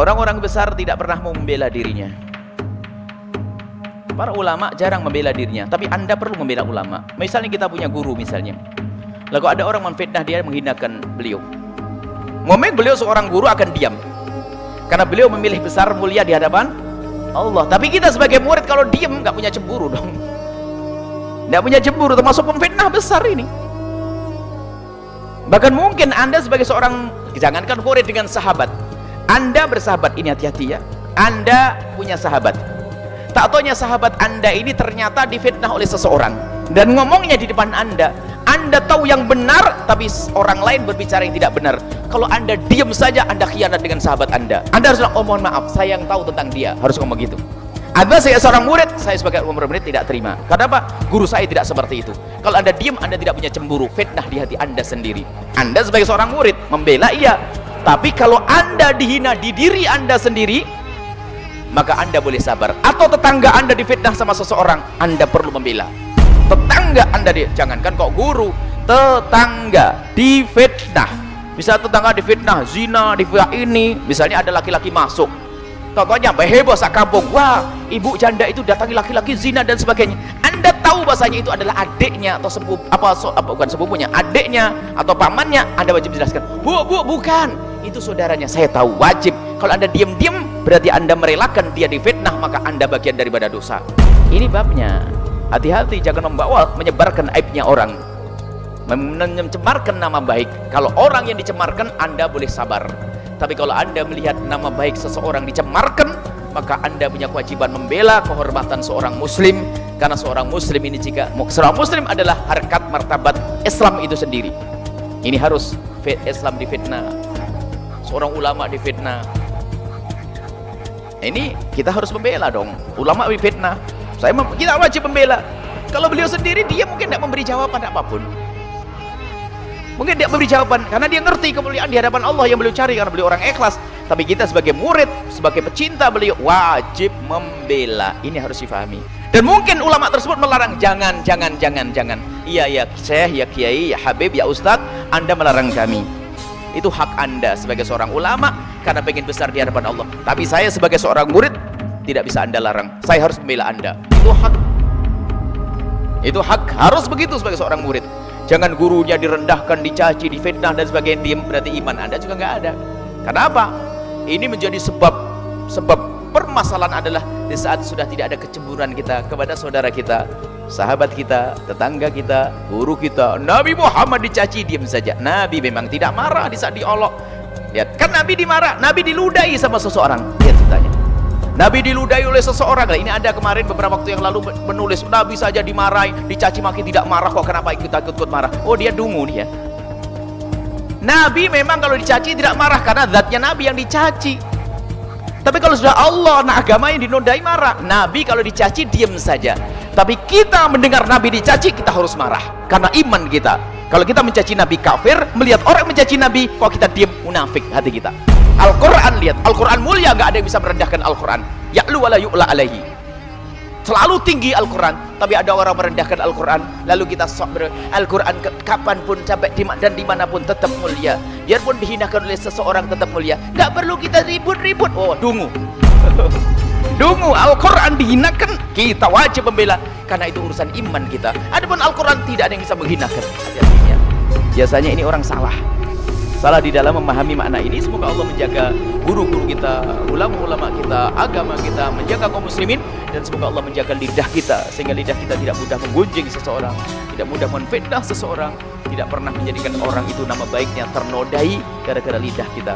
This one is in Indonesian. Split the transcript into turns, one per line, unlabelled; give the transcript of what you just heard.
Orang-orang besar tidak pernah mau membela dirinya. Para ulama jarang membela dirinya, tapi Anda perlu membela ulama. Misalnya kita punya guru misalnya, lalu ada orang memfitnah dia, menghinakan beliau. Momen beliau seorang guru akan diam, karena beliau memilih besar mulia di hadapan Allah. Tapi kita sebagai murid kalau diam nggak punya cemburu dong. Nggak punya cemburu, termasuk pemfitnah besar ini. Bahkan mungkin Anda sebagai seorang, jangankan murid, dengan sahabat, Anda bersahabat, ini hati-hati ya. Anda punya sahabat, tak taunya sahabat Anda ini ternyata difitnah oleh seseorang dan ngomongnya di depan Anda. Anda tahu yang benar, tapi orang lain berbicara yang tidak benar. Kalau Anda diam saja, Anda khianat dengan sahabat Anda. Anda harus bilang, oh mohon maaf, saya yang tahu tentang dia. Harus ngomong gitu. Anda saya seorang murid, saya sebagai murid tidak terima. Karena apa? Guru saya tidak seperti itu. Kalau Anda diam, Anda tidak punya cemburu, fitnah di hati Anda sendiri. Anda sebagai seorang murid membela, iya. Tapi kalau Anda dihina di diri Anda sendiri, maka Anda boleh sabar. Atau tetangga Anda difitnah sama seseorang, Anda perlu membela. Tetangga Anda, jangankan kok guru, tetangga difitnah. Bisa tetangga difitnah zina, difitnah ini. Misalnya ada laki-laki masuk, contohnya heboh sak kampung, wah ibu janda itu datangi laki-laki zina dan sebagainya. Anda tahu bahasanya itu adalah adiknya atau bukan sepupunya, adiknya atau pamannya. Anda wajib jelaskan, bu bukan, itu saudaranya. Saya tahu, wajib. Kalau Anda diam-diam, berarti Anda merelakan dia difitnah, maka Anda bagian daripada dosa. Ini babnya. Hati-hati, jangan menyebarkan aibnya orang, mencemarkan nama baik. Kalau orang yang dicemarkan, Anda boleh sabar. Tapi kalau Anda melihat nama baik seseorang dicemarkan, maka Anda punya kewajiban membela kehormatan seorang muslim. Karena seorang muslim ini, jika seorang muslim adalah harkat martabat Islam itu sendiri. Ini harus Islam difitnah, seorang ulama difitnah. Ini kita harus membela dong. Ulama difitnah, kita wajib membela. Kalau beliau sendiri, dia mungkin tidak memberi jawaban apapun. Mungkin dia memberi jawaban karena dia ngerti kemuliaan di hadapan Allah yang beliau cari, karena beliau orang ikhlas. Tapi kita sebagai murid, sebagai pecinta beliau, wajib membela. Ini harus difahami. Dan mungkin ulama tersebut melarang, jangan. Iya ya Syekh, ya Kiai, ya Habib, ya Ustadz, Anda melarang kami. Itu hak Anda sebagai seorang ulama karena pengen besar di hadapan Allah. Tapi saya sebagai seorang murid tidak bisa Anda larang. Saya harus membela Anda. Itu hak, harus begitu sebagai seorang murid. Jangan gurunya direndahkan, dicaci, difitnah dan sebagainya, diam, berarti iman Anda juga nggak ada. Kenapa? Ini menjadi sebab permasalahan adalah di saat sudah tidak ada kecemburuan kita kepada saudara kita, sahabat kita, tetangga kita, guru kita. Nabi Muhammad dicaci, diam saja. Nabi memang tidak marah di saat diolok. Lihat, kan Nabi dimarah, Nabi diludahi sama seseorang. Lihat ceritanya. Nabi diludahi oleh seseorang. Nah, ini ada kemarin beberapa waktu yang lalu menulis, Nabi saja dimarahi, dicaci maki tidak marah, kok kenapa ikut marah? Oh, dia dungu dia. Nabi memang kalau dicaci tidak marah karena zatnya Nabi yang dicaci. Tapi kalau sudah Allah, agama yang dinodai, marah. Nabi kalau dicaci diam saja. Tapi kita mendengar Nabi dicaci, kita harus marah karena iman kita. Kalau kita mencaci Nabi kafir, melihat orang mencaci Nabi, kok kita diam, munafik hati kita. Al-Quran, lihat, Al-Quran mulia, nggak ada yang bisa merendahkan Al-Quran. Ya'lu wa la yu'la alaihi. Selalu tinggi Al-Quran, tapi ada orang merendahkan Al-Quran. Lalu kita Al-Quran kapanpun, sampai dan dimanapun tetap mulia. Biarpun dihinakan oleh seseorang tetap mulia. Nggak perlu kita ribut-ribut. Oh, dungu. Dungu, Al-Quran dihinakan, kita wajib membela karena itu urusan iman kita. Adapun Al-Quran tidak ada yang bisa menghinakan. Artinya, biasanya ini orang salah di dalam memahami makna ini. Semoga Allah menjaga guru-guru kita, ulama-ulama kita, agama kita, menjaga kaum muslimin, dan semoga Allah menjaga lidah kita sehingga lidah kita tidak mudah menggunjing seseorang, tidak mudah menfitnah seseorang, tidak pernah menjadikan orang itu nama baiknya ternodai gara-gara lidah kita.